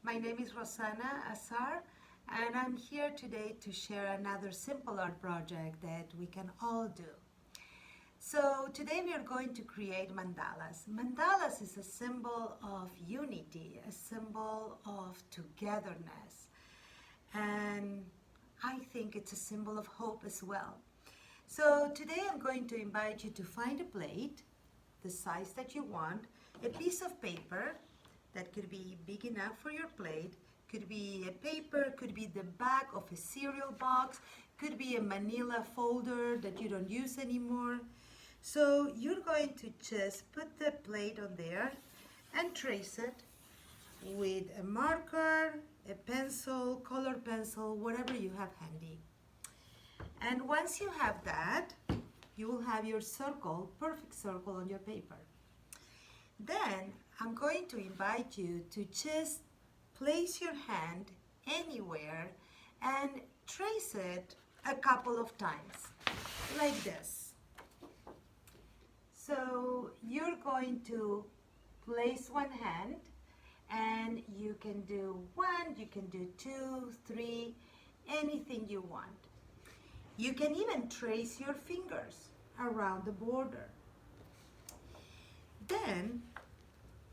My name is Rosanna Azar, and I'm here today to share another simple art project that we can all do. So today we are going to create mandalas. Mandalas is a symbol of unity, a symbol of togetherness, and I think it's a symbol of hope as well. So today I'm going to invite you to find a plate, the size that you want, a piece of paper that could be big enough for your plate, could be a paper, could be the back of a cereal box, could be a manila folder that you don't use anymore. So you're going to just put the plate on there and trace it with a marker, a pencil, colored pencil, whatever you have handy. And once you have that, you will have your circle, perfect circle on your paper. Then I'm going to invite you to just place your hand anywhere and trace it a couple of times, like this. So you're going to place one hand, and you can do one, you can do two, three, anything you want. You can even trace your fingers around the border. Then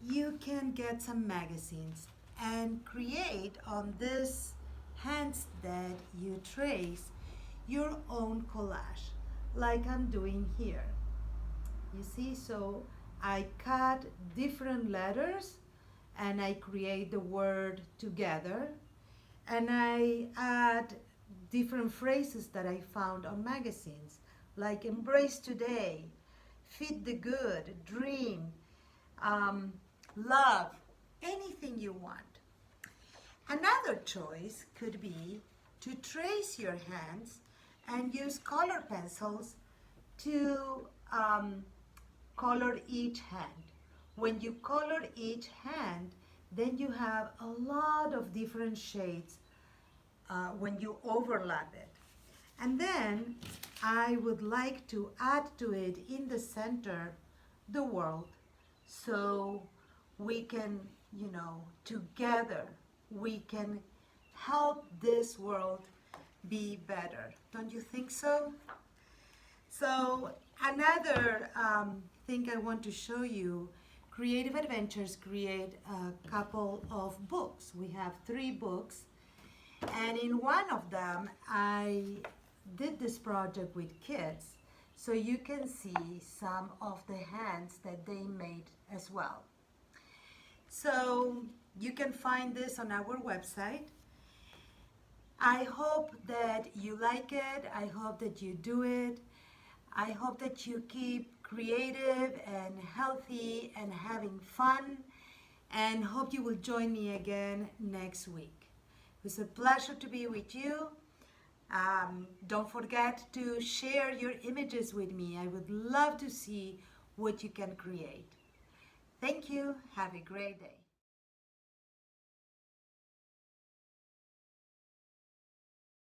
you can get some magazines and create on this hands that you trace your own collage, like I'm doing here. You see, so I cut different letters and I create the word together, and I add different phrases that I found on magazines, like embrace today, feed the good, dream, love, anything you want. Another choice could be to trace your hands and use color pencils to color each hand. When you color each hand, then you have a lot of different shades when you overlap it. And then I would like to add to it in the center the world, so we can, together we can help this world be better. Don't you think so? So another thing I want to show you, Creative Adventures create a couple of books. We have 3 books, and in one of them I did this project with kids, so you can see some of the hands that they made as well. So you can find this on our website. I hope that you like it. I hope that you do it. I hope that you keep creative and healthy and having fun, and hope you will join me again next week. It was a pleasure to be with you. Don't forget to share your images with me. I would love to see what you can create. Thank you. Have a great day.